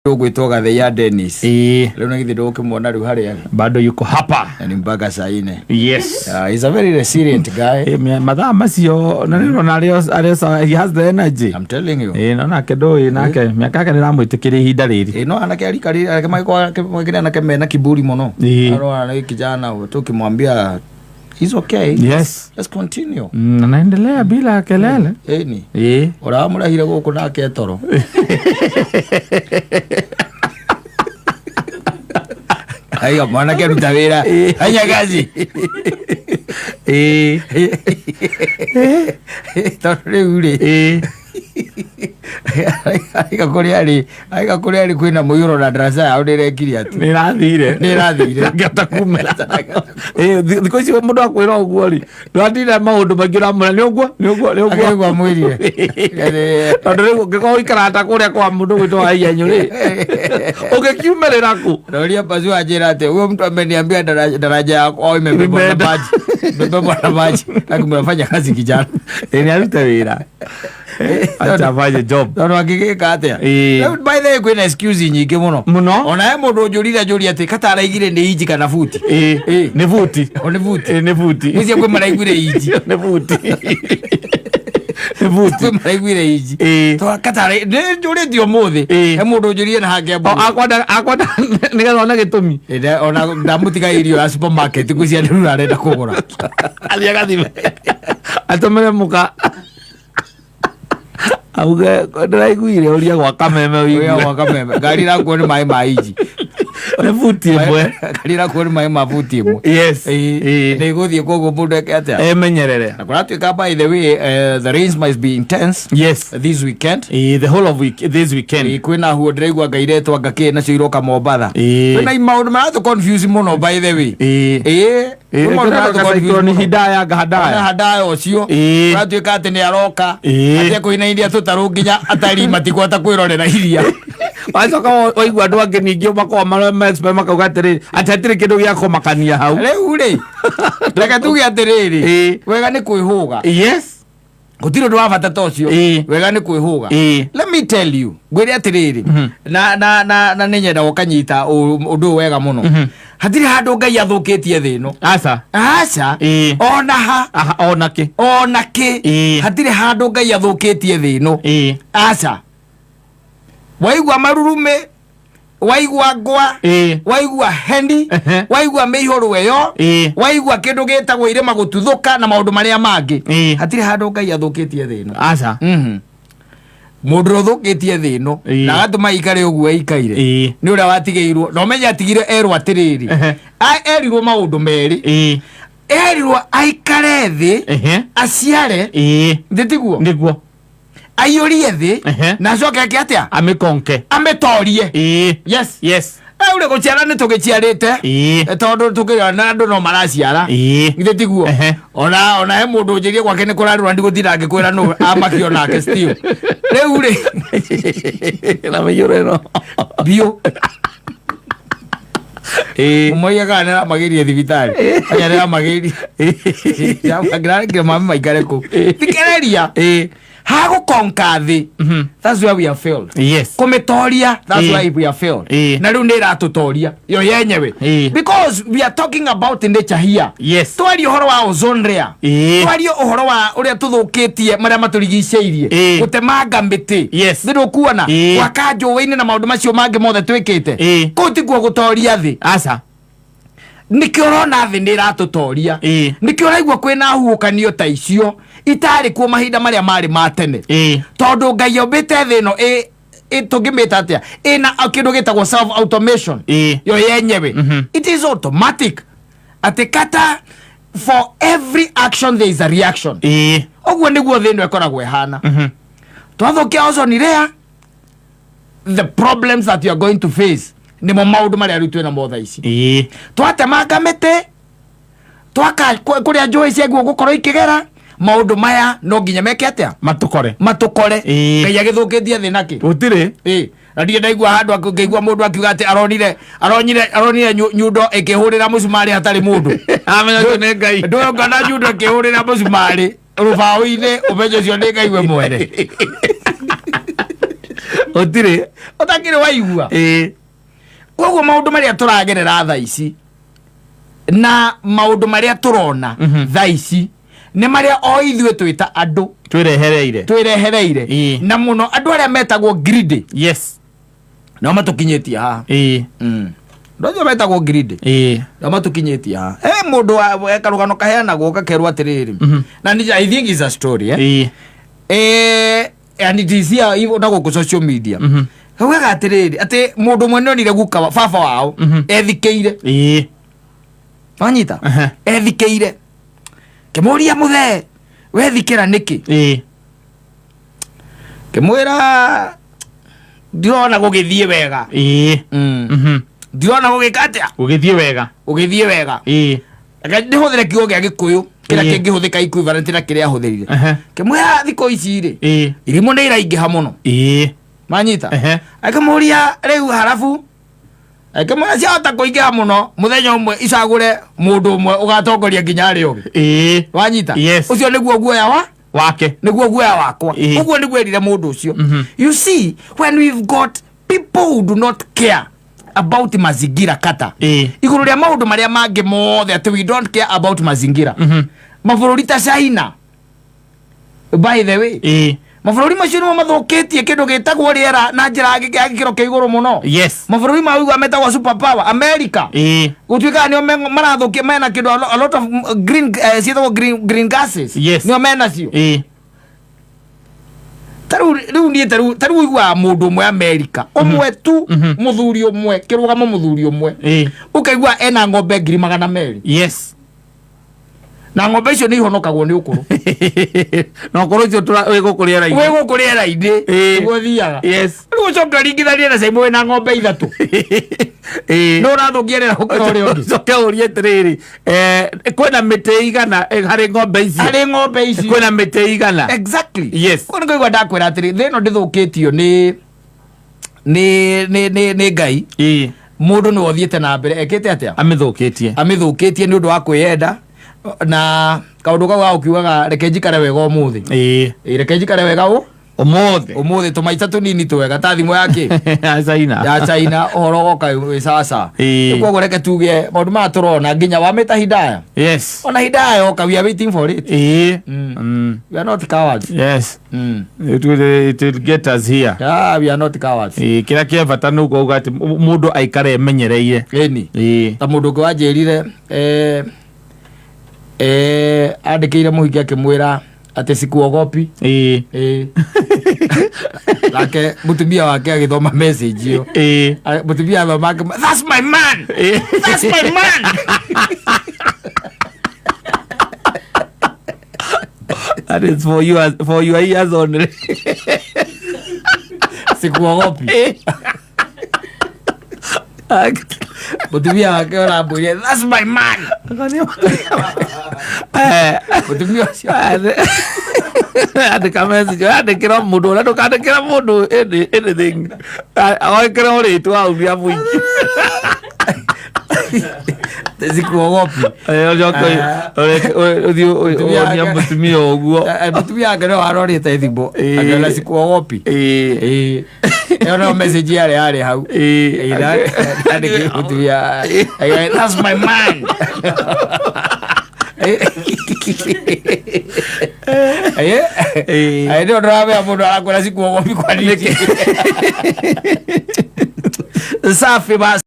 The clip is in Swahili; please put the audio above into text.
Gwitoga the ya Dennis. Leo ngithi ukimwona riu haria bado yuko hapa ni mpaka saa 4. Yes. He's a very resilient guy. Madha macio na nino na he has the energy. I'm telling you. Na kedoi nake miaka yake niramwitikiria ihinda riri. No anake alikari anake mena kiburi muno. Ana kijana tukimwambia he's okay. Yes. Let's continue. Naendelea bila kelele. Ni. Uramurahira guku nake toro. Aiyo mwana ke rutawira. Anya kazi. Tore ule. Aika kuri kwina muyuro na darasa ya udere kiriatu. Nirathire. Ngata kumera. Thiko ici mundu akwira uguo ri. Ndwatira maundu magira mura ni uguo. Akegwa mwirire. Tondu riu ngiko ikarata kuria kwa mundu gwitwa aiyanyu ri. Ugikiumerera ku. Roria pazu ajira ate huyo mtu ameniambia daraja yako au imebeba maji. Imebeba maji. Akumfanya kazi kijana. Ni aruta wira. Acha vaje job. Ndio akigeka atia. By the way kwina excuse nyingi muno. Ona mundu njuri ati katara igire ni iji kana futi. Ni futi. Ni futi. Ni futi. Nisi kwa mara igire iji. Ni futi. Kwa mara igire iji. To katara njuri ndio mothe. He mundu njuri na hake abu. Akwada niga ona gitumi. Ona ndamutika irio ya supermarket kucia ndu arenda kugura. Alia gathime. Atomere muka. Auge ndiraiguire uria gwa kameme uria gwa kameme gari ra kuona mai maiji ne futi mwe gari ra kuona mai mafuti mwe. Yes. Ne guthie kogo mundu ekete menyerere na kuna tuka. By the way, the rains must be intense. Yes. This weekend. The whole of this weekend. Kwina huo ndiraigua ngairetwa ngake na cio iroka Mombatha. Kwina maundu ma to confuse muno by the way. Ni hidaya gahadaya. Hadaya ocio. Uratuika ati ni aroka. Ati kuina india tutaru nginya atari matigwata kwirorera iria. Wacoka oigua andu angi ningio makwa marome makauga atiri atatire kindu gia kumakania hau. Riu ri. Reka tuge atiriri. Wega ni kwihuga. Yes. Gutiro ndo wabata tocio. Wega ni kwihuga. Let me tell you. Gwire atiriri. Na ninyenda gukanyita undu wega muno. Hatiri handu Ngai athukitie thi no. Aca. Ona ki. Hatiri handu Ngai athukitie thi no. Aca. Waigua marurume, waigua ngwa, waigua hendi, waigua meihoro weyo, waigua kindu gitagwo irema gututhuka na maundu maria mangi. Hatiri handu Ngai athukitie thi no. Aca. Mundu uthukitie thi no na gatuma ikare uguo ikaire ni uria watigeirwo no menya atigire erwa atiriri erirwo maundu meri erirwo aikare thi aciare nditiguo niguo aiyurie thi na coke ake atia amikonke ametorie. Yes ure guciara ni tugiciarite tondu tukira na andu no maraciara nditiguo ona he mundu njirie gwake ni kurarura ndi guthira ngikwira no amakio nake still riu ri na meyore no bio moya kana magirie thibitari aya ni magirie ya magrage mama maikare ku dikereria hago konkathi. That's where we have failed. Yes. Kometoria, that's why we have failed. Na riu ndira tutoria yo yenyewe because we are talking about nature here. Yes. Twari uhoro wa ozone layer. Twari uhoro wa uria tuthukitie maria maturigiceirie gutemanga miti. Yes. Ndiru kuona wakajo weine na maundu macio mangi mothe twikite kutiguo gutoria thi. Aca. Nikio urona thi ndira tutoria nikio uraigua kwina huukanio ta icio itari kuo mahinda maria mari matene tondu Ngai ombite thi no tungimita atia ina kindu gitagwo self automation yo yenyewe. It is automatic atikata for every action there is a reaction. Oguo niguo thi no ekoragwo ehana. Twathukia ozone layer, the problems that you are going to face ni mo maundu maria rutwe na motha ici twatemanga mite twaka kuria njui cia guo gukorwo ikigera maundu maya no nginya meke atia matukore Ngai agithukitie thi naki utire na ndiye ndaigua handu akigua mundu akiuga ati aronire nyundo ikihurira musumari hatari mundu amenya ni Ngai ndio ngana nyundo ikihurira musumari rubao-ini umenyo cio ni Ngai we mwene otire utakire waigua koguo maundu maria turagerera tha ici na maundu maria turona tha ici ne maria o ithue twita andu twirehereire na muno andu aria metagwo greedy. Yes, no matukinyetie ha ndojo metagwo greedy no matukinyetie ha mundu ekarugano kaheanagwo gakerwo atiriri na ni I think is a story and it is here even na social media wega atiriri ati mundu mwe nire guka baba wao ethikeire wanyita ethikeire kemuria muthe wethikira niki kemwira ndirona gugithie wega ndirona gugikatia gugithie wega ndihuthire kiugo gia Gikuyu kira kingihuthika equivalent na kiria ahuthirire kemwira thiko ici ri irimu ni iraingiha muno manyita akamuria riu harafu akamwira ciahota kuingiha muno muthenya umwe icagure mundu umwe ugatongoria nginya ari ugi wanyita ucio niguo guoya wake niguo guoya wakwa uguo niguo erire mundu ucio. You see, when we've got people who do not care about mazingira kata iguru ria maundu maria mangi mothe that we don't care about mazingira mabũrũri ta China by the way mabũrũri macio nimo mathukitie kindu gitagwo riera na njira ya gikiro kia iguru muno. Mabũrũri ma uga metagwo super power America gutwika nio marathukia mena kindu a lot of green green gases nio mena cio taru igwa mundu umwe America umwe tu muthuri umwe kirugamo muthuri umwe ukaigwa ena ng'ombe 200,000 na ng'ombe icio ni ihonokagwo ni ukuru no koro icio wigukuria raidi niguo thiaga riu coka ringitharie na caimwe na ng'ombe 3 no rathukia rera gukira uria ungi coka urie tiriri kwina miti igana hari ng'ombe ici kwina miti igana exactly kono ngoigwa ndakwira atiri thino ndithukitio ni ngai mundu ni wothiete na mbere ekite atia amithukitie ni undu wa kwiyenda na kaundu kau ukiugaga reke njikare wega umuthi reke njikare wega umuthi tumaita tunini twega ta thimu yake ya China uhoro goka sasa koguo reke tuge maundu ma turona nginya wamita hidaya ona hidaya oka we are waiting for it we are not cowards it will get us here we are not cowards kira kia bata nu kuuga ati mundu aikare menyereire ta mundu ko anjirire andikire muhiki akimwira ati sikuogopi lake mutumia wake agithoma message iyo mutumia wake that's my man that is for you ears only sikuogopi mutumia wake orambwire that's my man mutumia cio andika message andikira mundu na ndukandikira mundu anything awikira uritwa auria muingi sikuogopi mutumia uguo mutumia wake no arorite thimbo akona sikuogopi no message yari hau andike mutumia that's my man ndio ndio mundu arakora sikuogopi kwa nini safi basi.